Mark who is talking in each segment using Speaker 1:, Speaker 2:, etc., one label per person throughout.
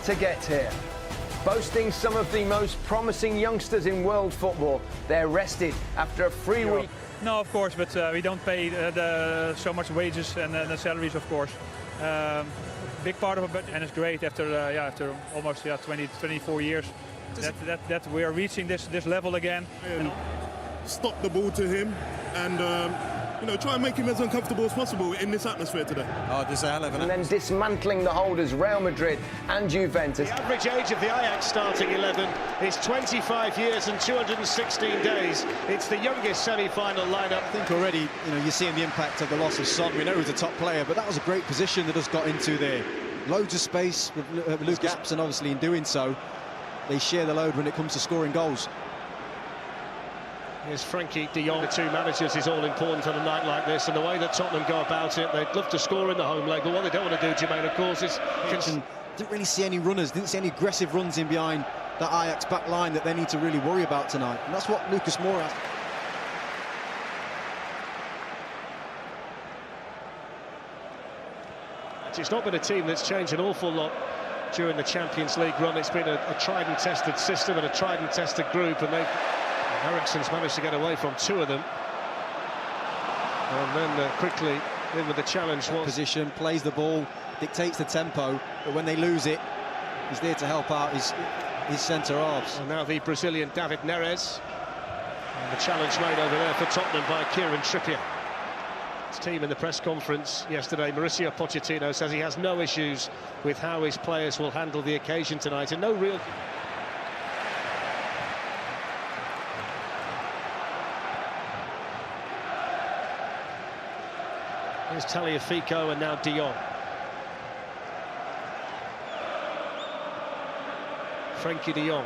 Speaker 1: to get here. Boasting some of the most promising youngsters in world football, they're rested after a free week.
Speaker 2: No, of course, but we don't pay so much wages and the salaries, of course. Big part of it, and it's great after almost 24 years that we are reaching this level again.
Speaker 3: And stop the ball to him and try and make him as uncomfortable as possible in this atmosphere today.
Speaker 4: Oh, this is a hell of an
Speaker 1: And then dismantling the holders, Real Madrid and Juventus.
Speaker 5: The average age of the Ajax starting 11 is 25 years and 216 days. It's the youngest semi-final lineup.
Speaker 4: I think already, you're seeing the impact of the loss of Son. We know he's a top player, but that was a great position that just got into there. Loads of space with Lucas gaps, and obviously in doing so, they share the load when it comes to scoring goals.
Speaker 5: Here's Frankie de Jong. The two managers is all important on a night like this, and the way that Tottenham go about it, they'd love to score in the home leg, but what they don't want to do, Jermaine, of course, is...
Speaker 4: Didn't really see any runners, didn't see any aggressive runs in behind that Ajax back line that they need to really worry about tonight, and that's what Lucas Moura has.
Speaker 5: It's not been a team that's changed an awful lot during the Champions League run. It's been a tried and tested system and a tried and tested group, and Eriksen's managed to get away from two of them. And then quickly in with the challenge.
Speaker 4: Position, plays the ball, dictates the tempo, but when they lose it, he's there to help out his centre-halves.
Speaker 5: And now the Brazilian David Neres. And the challenge made over there for Tottenham by Kieran Trippier. His team in the press conference yesterday, Mauricio Pochettino, says he has no issues with how his players will handle the occasion tonight, and no real... Here's Tagliafico and now De Jong. Frankie de Jong.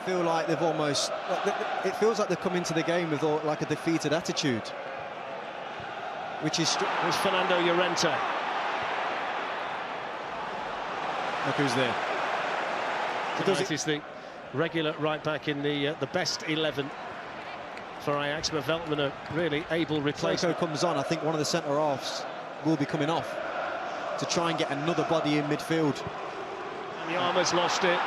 Speaker 4: Feel like they've almost... It feels like they've come into the game with like a defeated attitude. Which is...
Speaker 5: There's Fernando Llorente.
Speaker 4: Look who's there.
Speaker 5: Tonight is the regular right-back in the best 11 for Ajax, but Veltman a really able replacement.
Speaker 4: comes on, I think one of the centre-halves will be coming off to try and get another body in midfield.
Speaker 5: And Yama's lost it.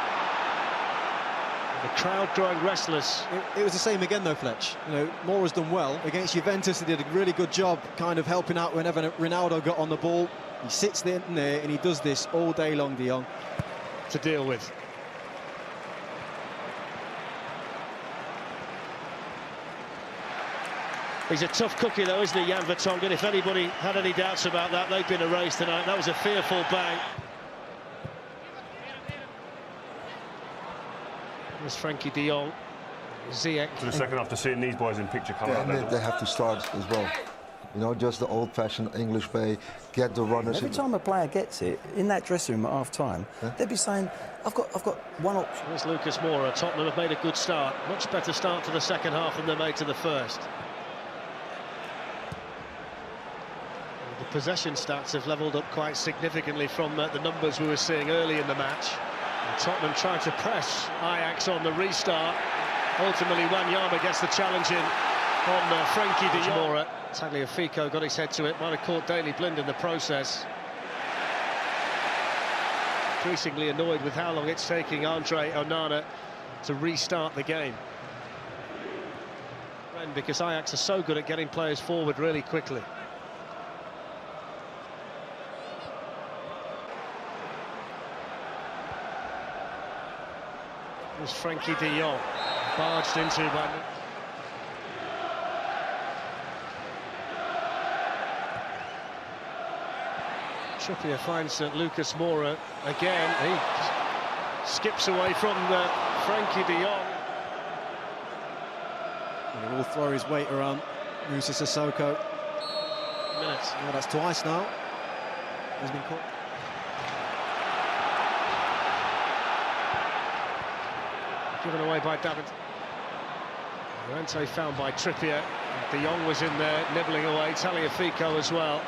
Speaker 5: The crowd growing restless.
Speaker 4: It was the same again though, Fletch. Moura's done well. Against Juventus, he did a really good job kind of helping out whenever Ronaldo got on the ball. He sits there and he does this all day long, De Jong.
Speaker 5: To deal with. He's a tough cookie though, isn't he, Jan Vertonghen? If anybody had any doubts about that, they've been erased tonight. That was a fearful bang. There's Frankie de Jong. Ziyech.
Speaker 6: To the second half, to seeing these boys in picture come out there.
Speaker 7: They have to start as well. Just the old-fashioned English way, get the runners.
Speaker 8: Every time a player gets it, in that dressing room at half-time, they'd be saying, I've got one option.
Speaker 5: There's Lucas Moura. Tottenham have made a good start. Much better start to the second half than they made to the first. The possession stats have levelled up quite significantly from the numbers we were seeing early in the match. And Tottenham trying to press Ajax on the restart. Ultimately, Wanyama gets the challenge in on Frankie de Jong. Tagliafico got his head to it, might have caught Daley Blind in the process. Increasingly annoyed with how long it's taking Andre Onana to restart the game. Because Ajax are so good at getting players forward really quickly. There's Frankie de Jong, barged into by... Trippier finds Lucas Moura again. He skips away from Frankie de Jong.
Speaker 4: He will throw his weight around Moussa Sissoko.
Speaker 5: Minutes.
Speaker 4: Oh, that's twice now. He's been caught.
Speaker 5: Given away by David. Llorente found by Trippier. De Jong was in there, nibbling away. Tagliafico as well.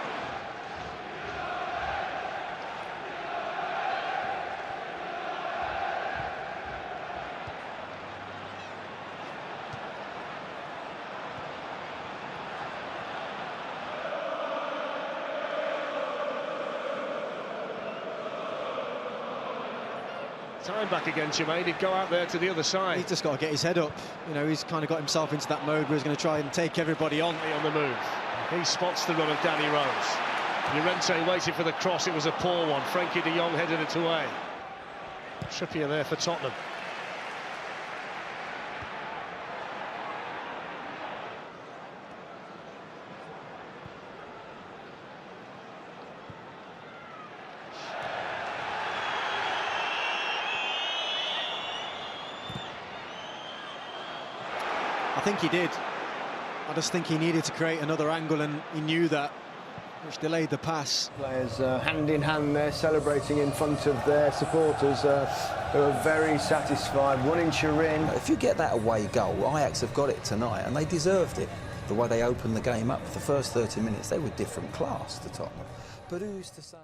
Speaker 5: Time back again, Jermaine. He'd go out there to the other side.
Speaker 4: He's just got to get his head up. You know, he's kind of got himself into that mode where he's going to try and take everybody on.
Speaker 5: On the move. He spots the run of Danny Rose. Llorente waiting for the cross. It was a poor one. Frankie de Jong headed it away. Trippier there for Tottenham.
Speaker 4: I think he did. I just think he needed to create another angle, and he knew that, which delayed the pass.
Speaker 1: Players hand in hand there, celebrating in front of their supporters, who are very satisfied. 1 inch in.
Speaker 8: If you get that away goal, Ajax have got it tonight, and they deserved it. The way they opened the game up, the first 30 minutes, they were different class to Tottenham. But who's to say?